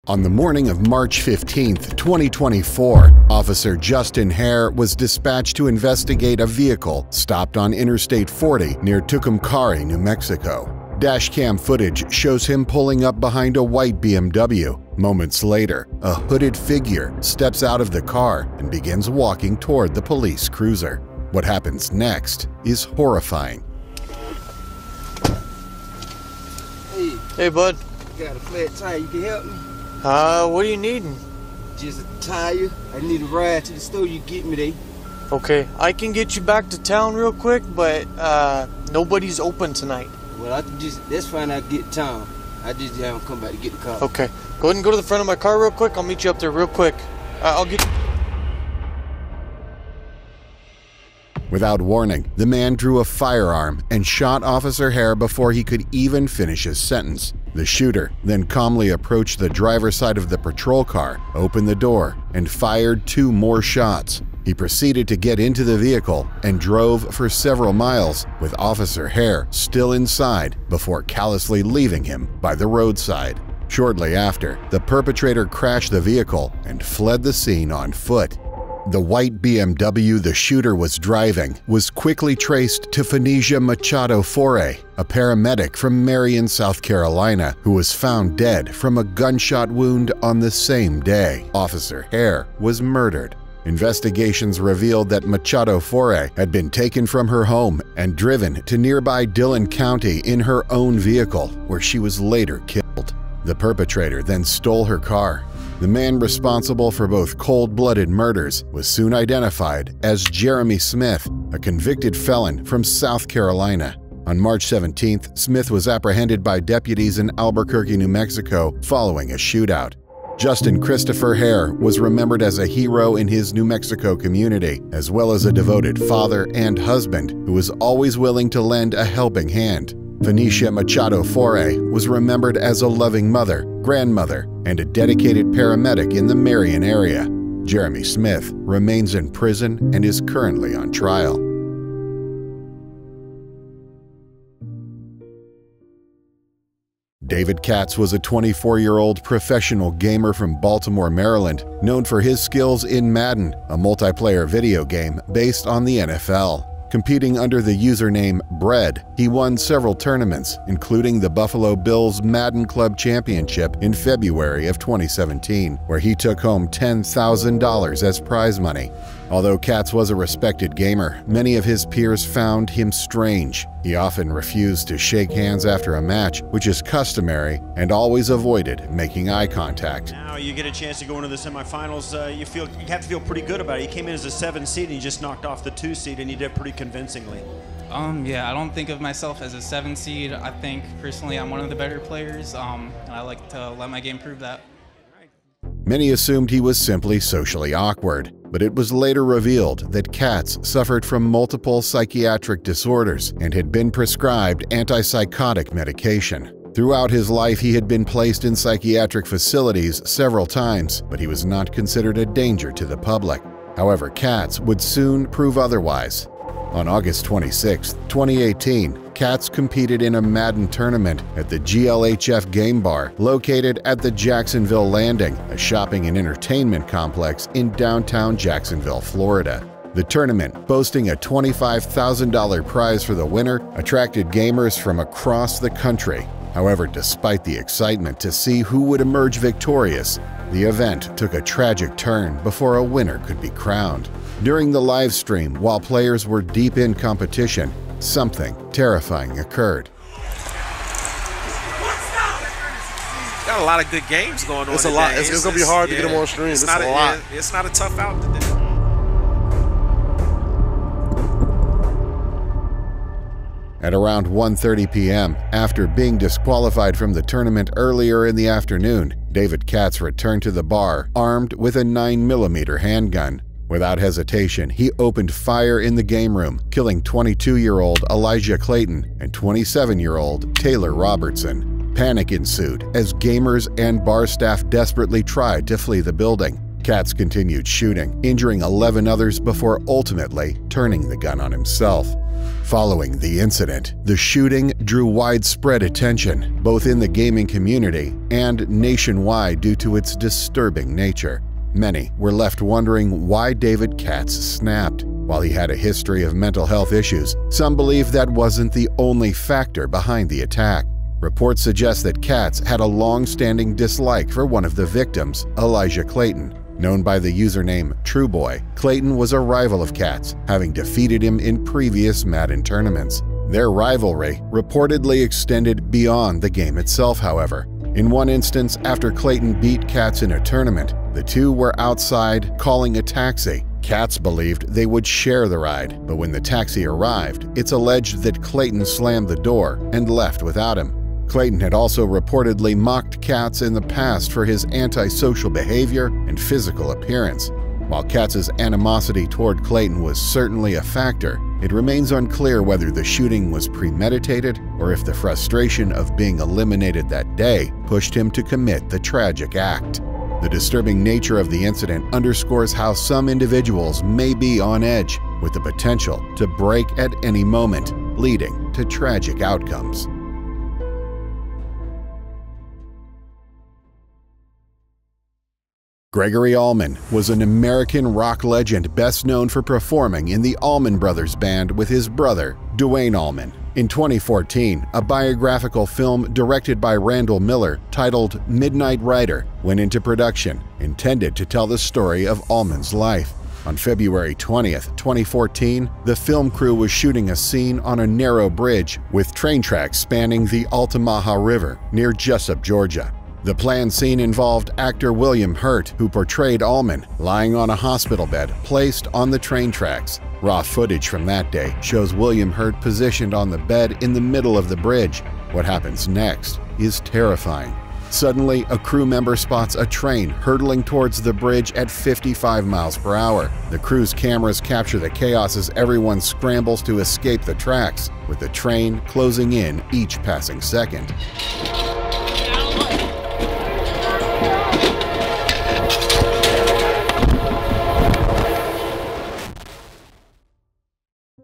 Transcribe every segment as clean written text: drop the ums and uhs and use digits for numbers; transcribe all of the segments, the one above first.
On the morning of March 15, 2024, Officer Justin Hare was dispatched to investigate a vehicle stopped on Interstate 40 near Tucumcari, New Mexico. Dashcam footage shows him pulling up behind a white BMW. Moments later, a hooded figure steps out of the car and begins walking toward the police cruiser. What happens next is horrifying. Hey, bud. Got a flat tire, you can help me? What are you needing? Just a tire. I need a ride to the store, you get me there. Okay, I can get you back to town real quick, but nobody's open tonight. Well, that's fine, I'll get to town. I just haven't come back to get the car. Okay, go ahead and go to the front of my car real quick. I'll meet you up there real quick. I'll get you. Without warning, the man drew a firearm and shot Officer Hare before he could even finish his sentence. The shooter then calmly approached the driver's side of the patrol car, opened the door, and fired 2 more shots. He proceeded to get into the vehicle and drove for several miles, with Officer Hare still inside before callously leaving him by the roadside. Shortly after, the perpetrator crashed the vehicle and fled the scene on foot. The white BMW the shooter was driving was quickly traced to Phoenicia Machado Foray, a paramedic from Marion, South Carolina, who was found dead from a gunshot wound on the same day Officer Hare was murdered. Investigations revealed that Machado Foray had been taken from her home and driven to nearby Dillon County in her own vehicle, where she was later killed. The perpetrator then stole her car. The man responsible for both cold-blooded murders was soon identified as Jeremy Smith, a convicted felon from South Carolina. On March 17th, Smith was apprehended by deputies in Albuquerque, New Mexico, following a shootout. Justin Christopher Hare was remembered as a hero in his New Mexico community, as well as a devoted father and husband who was always willing to lend a helping hand. Phoenicia Machado Foray was remembered as a loving mother, grandmother, and a dedicated paramedic in the Marion area. Jeremy Smith remains in prison and is currently on trial. David Katz was a 24-year-old professional gamer from Baltimore, Maryland, known for his skills in Madden, a multiplayer video game based on the NFL. Competing under the username Bread, he won several tournaments, including the Buffalo Bills Madden Club Championship in February of 2017, where he took home $10,000 as prize money. Although Katz was a respected gamer, many of his peers found him strange. He often refused to shake hands after a match, which is customary, and always avoided making eye contact. Now you get a chance to go into the semifinals. You have to feel pretty good about it. He came in as a 7 seed and he just knocked off the 2 seed, and he did pretty convincingly. Yeah, I don't think of myself as a 7 seed. I think personally I'm one of the better players, and I like to let my game prove that. Many assumed he was simply socially awkward, but it was later revealed that Katz suffered from multiple psychiatric disorders and had been prescribed antipsychotic medication. Throughout his life, he had been placed in psychiatric facilities several times, but he was not considered a danger to the public. However, Katz would soon prove otherwise. On August 26, 2018, Katz competed in a Madden tournament at the GLHF Game Bar located at the Jacksonville Landing, a shopping and entertainment complex in downtown Jacksonville, Florida. The tournament, boasting a $25,000 prize for the winner, attracted gamers from across the country. However, despite the excitement to see who would emerge victorious, the event took a tragic turn before a winner could be crowned. During the live stream, while players were deep in competition, something terrifying occurred. Got a lot of good games going on. It's a lot. It's going to be hard to get them on stream. It's not a lot. It's not a tough out to do. At around 1:30 p.m., after being disqualified from the tournament earlier in the afternoon, David Katz returned to the bar armed with a 9mm handgun. Without hesitation, he opened fire in the game room, killing 22-year-old Elijah Clayton and 27-year-old Taylor Robertson. Panic ensued as gamers and bar staff desperately tried to flee the building. Katz continued shooting, injuring 11 others before ultimately turning the gun on himself. Following the incident, the shooting drew widespread attention, both in the gaming community and nationwide due to its disturbing nature. Many were left wondering why David Katz snapped. While he had a history of mental health issues, some believe that wasn't the only factor behind the attack. Reports suggest that Katz had a long-standing dislike for one of the victims, Elijah Clayton. Known by the username Trueboy, Clayton was a rival of Katz, having defeated him in previous Madden tournaments. Their rivalry reportedly extended beyond the game itself, however. In one instance, after Clayton beat Katz in a tournament, the two were outside calling a taxi. Katz believed they would share the ride, but when the taxi arrived, it's alleged that Clayton slammed the door and left without him. Clayton had also reportedly mocked Katz in the past for his antisocial behavior and physical appearance. While Katz's animosity toward Clayton was certainly a factor, it remains unclear whether the shooting was premeditated or if the frustration of being eliminated that day pushed him to commit the tragic act. The disturbing nature of the incident underscores how some individuals may be on edge, with the potential to break at any moment, leading to tragic outcomes. Gregory Allman was an American rock legend best known for performing in the Allman Brothers Band with his brother, Duane Allman. In 2014, a biographical film directed by Randall Miller titled Midnight Rider went into production, intended to tell the story of Allman's life. On February 20th, 2014, the film crew was shooting a scene on a narrow bridge with train tracks spanning the Altamaha River near Jessup, Georgia. The planned scene involved actor William Hurt, who portrayed Allman, lying on a hospital bed placed on the train tracks. Raw footage from that day shows William Hurt positioned on the bed in the middle of the bridge. What happens next is terrifying. Suddenly, a crew member spots a train hurtling towards the bridge at 55 miles per hour. The crew's cameras capture the chaos as everyone scrambles to escape the tracks, with the train closing in each passing second.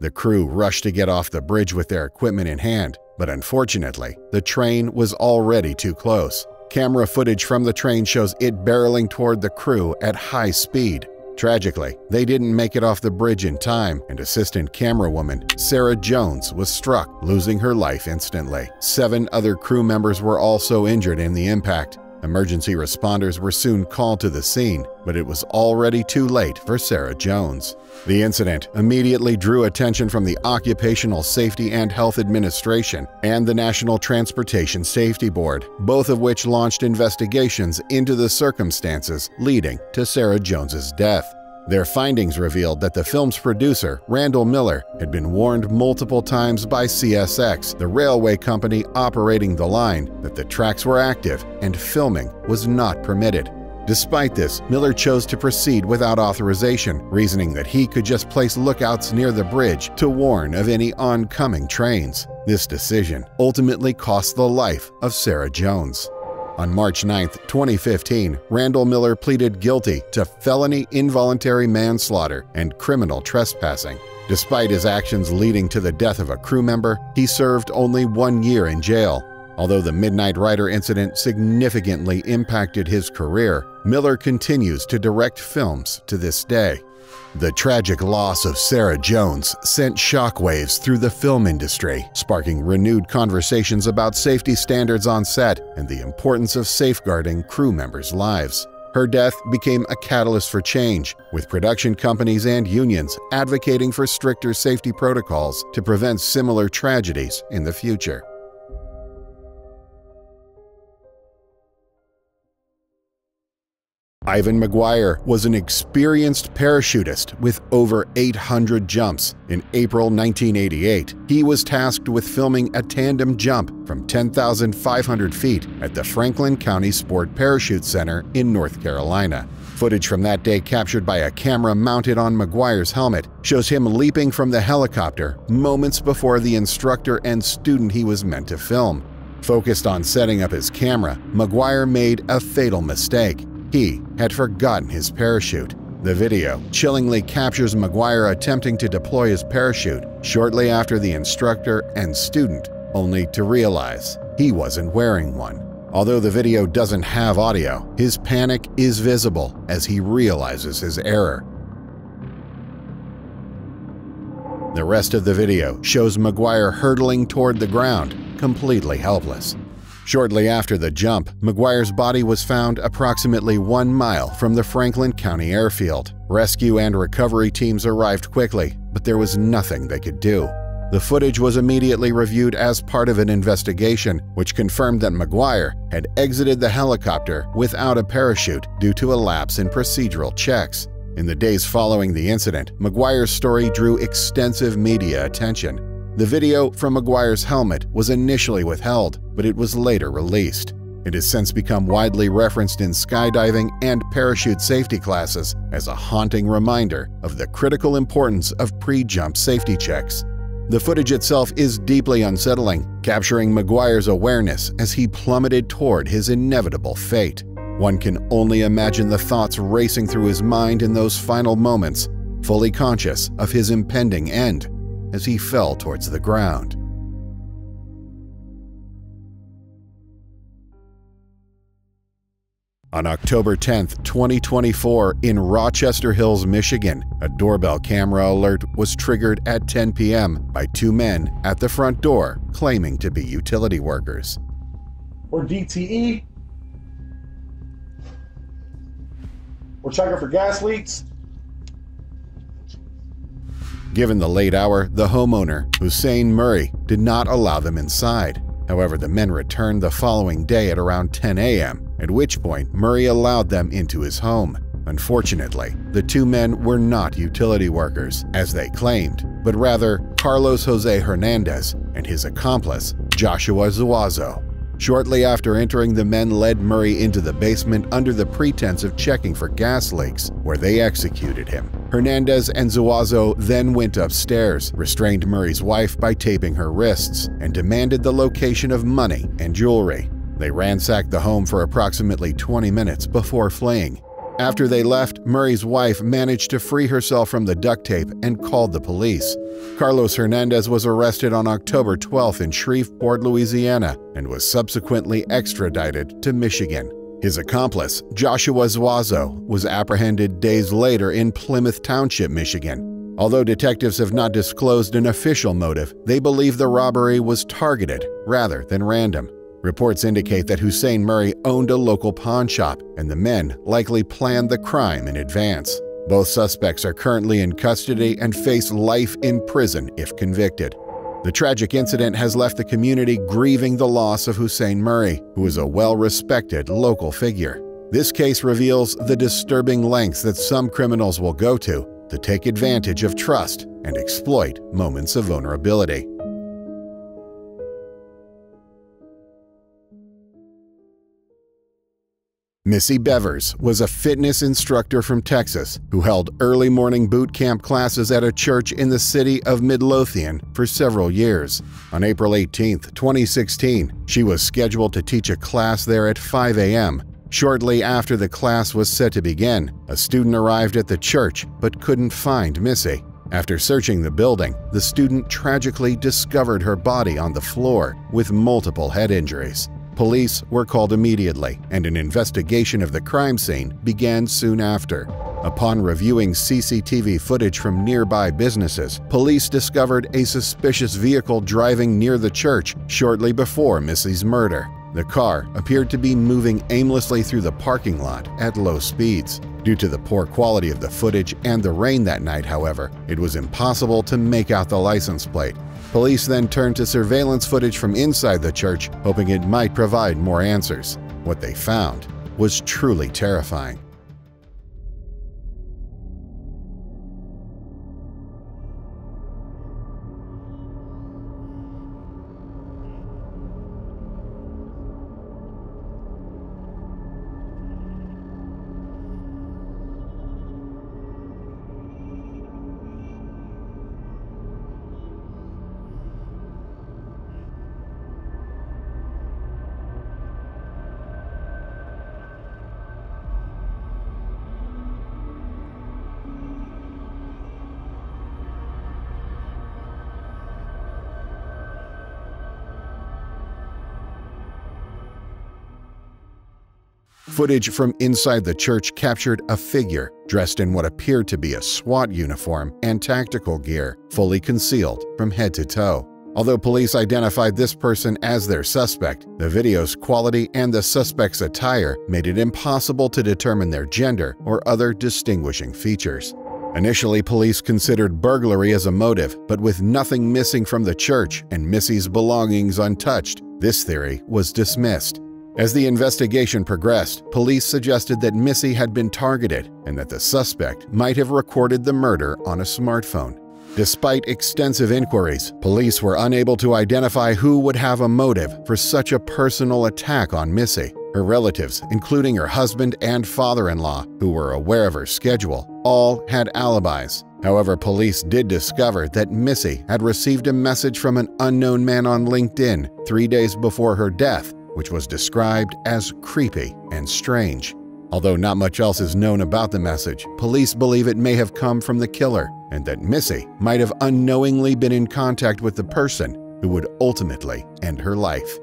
The crew rushed to get off the bridge with their equipment in hand, but unfortunately, the train was already too close. Camera footage from the train shows it barreling toward the crew at high speed. Tragically, they didn't make it off the bridge in time, and assistant camerawoman Sarah Jones was struck, losing her life instantly. 7 other crew members were also injured in the impact. Emergency responders were soon called to the scene, but it was already too late for Sarah Jones. The incident immediately drew attention from the Occupational Safety and Health Administration and the National Transportation Safety Board, both of which launched investigations into the circumstances leading to Sarah Jones's death. Their findings revealed that the film's producer, Randall Miller, had been warned multiple times by CSX, the railway company operating the line, that the tracks were active and filming was not permitted. Despite this, Miller chose to proceed without authorization, reasoning that he could just place lookouts near the bridge to warn of any oncoming trains. This decision ultimately cost the life of Sarah Jones. On March 9, 2015, Randall Miller pleaded guilty to felony involuntary manslaughter and criminal trespassing. Despite his actions leading to the death of a crew member, he served only 1 year in jail. Although the Midnight Rider incident significantly impacted his career, Miller continues to direct films to this day. The tragic loss of Sarah Jones sent shockwaves through the film industry, sparking renewed conversations about safety standards on set and the importance of safeguarding crew members' lives. Her death became a catalyst for change, with production companies and unions advocating for stricter safety protocols to prevent similar tragedies in the future. Ivan McGuire was an experienced parachutist with over 800 jumps. In April 1988, he was tasked with filming a tandem jump from 10,500 feet at the Franklin County Sport Parachute Center in North Carolina. Footage from that day captured by a camera mounted on McGuire's helmet shows him leaping from the helicopter moments before the instructor and student he was meant to film. Focused on setting up his camera, McGuire made a fatal mistake. He had forgotten his parachute. The video chillingly captures McGuire attempting to deploy his parachute shortly after the instructor and student, only to realize he wasn't wearing one. Although the video doesn't have audio, his panic is visible as he realizes his error. The rest of the video shows McGuire hurtling toward the ground, completely helpless. Shortly after the jump, McGuire's body was found approximately 1 mile from the Franklin County airfield. Rescue and recovery teams arrived quickly, but there was nothing they could do. The footage was immediately reviewed as part of an investigation, which confirmed that McGuire had exited the helicopter without a parachute due to a lapse in procedural checks. In the days following the incident, McGuire's story drew extensive media attention. The video from McGuire's helmet was initially withheld, but it was later released. It has since become widely referenced in skydiving and parachute safety classes as a haunting reminder of the critical importance of pre-jump safety checks. The footage itself is deeply unsettling, capturing McGuire's awareness as he plummeted toward his inevitable fate. One can only imagine the thoughts racing through his mind in those final moments, fully conscious of his impending end as he fell towards the ground. On October 10, 2024, in Rochester Hills, Michigan, a doorbell camera alert was triggered at 10 p.m. by 2 men at the front door claiming to be utility workers. Or DTE. We're checking for gas leaks. Given the late hour, the homeowner, Hussein Murray, did not allow them inside. However, the men returned the following day at around 10 a.m., at which point Murray allowed them into his home. Unfortunately, the 2 men were not utility workers, as they claimed, but rather Carlos Jose Hernandez and his accomplice, Joshua Zuazo. Shortly after entering, the men led Murray into the basement under the pretense of checking for gas leaks, where they executed him. Hernandez and Zuazo then went upstairs, restrained Murray's wife by taping her wrists, and demanded the location of money and jewelry. They ransacked the home for approximately 20 minutes before fleeing. After they left, Murray's wife managed to free herself from the duct tape and called the police. Carlos Hernandez was arrested on October 12 in Shreveport, Louisiana, and was subsequently extradited to Michigan. His accomplice, Joshua Zuazo, was apprehended days later in Plymouth Township, Michigan. Although detectives have not disclosed an official motive, they believe the robbery was targeted rather than random. Reports indicate that Hussein Murray owned a local pawn shop, and the men likely planned the crime in advance. Both suspects are currently in custody and face life in prison if convicted. The tragic incident has left the community grieving the loss of Hussein Murray, who is a well-respected local figure. This case reveals the disturbing lengths that some criminals will go to take advantage of trust and exploit moments of vulnerability. Missy Bevers was a fitness instructor from Texas who held early morning boot camp classes at a church in the city of Midlothian for several years. On April 18, 2016, she was scheduled to teach a class there at 5 a.m. Shortly after the class was set to begin, a student arrived at the church but couldn't find Missy. After searching the building, the student tragically discovered her body on the floor with multiple head injuries. Police were called immediately, and an investigation of the crime scene began soon after. Upon reviewing CCTV footage from nearby businesses, police discovered a suspicious vehicle driving near the church shortly before Missy's murder. The car appeared to be moving aimlessly through the parking lot at low speeds. Due to the poor quality of the footage and the rain that night, however, it was impossible to make out the license plate. Police then turned to surveillance footage from inside the church, hoping it might provide more answers. What they found was truly terrifying. Footage from inside the church captured a figure dressed in what appeared to be a SWAT uniform and tactical gear, fully concealed from head to toe. Although police identified this person as their suspect, the video's quality and the suspect's attire made it impossible to determine their gender or other distinguishing features. Initially, police considered burglary as a motive, but with nothing missing from the church and Missy's belongings untouched, this theory was dismissed. As the investigation progressed, police suggested that Missy had been targeted and that the suspect might have recorded the murder on a smartphone. Despite extensive inquiries, police were unable to identify who would have a motive for such a personal attack on Missy. Her relatives, including her husband and father-in-law, who were aware of her schedule, all had alibis. However, police did discover that Missy had received a message from an unknown man on LinkedIn 3 days before her death, which was described as creepy and strange. Although not much else is known about the message, police believe it may have come from the killer and that Missy might have unknowingly been in contact with the person who would ultimately end her life.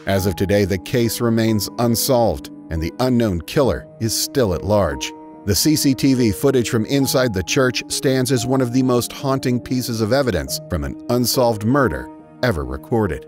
As of today, the case remains unsolved and the unknown killer is still at large. The CCTV footage from inside the church stands as one of the most haunting pieces of evidence from an unsolved murder ever recorded.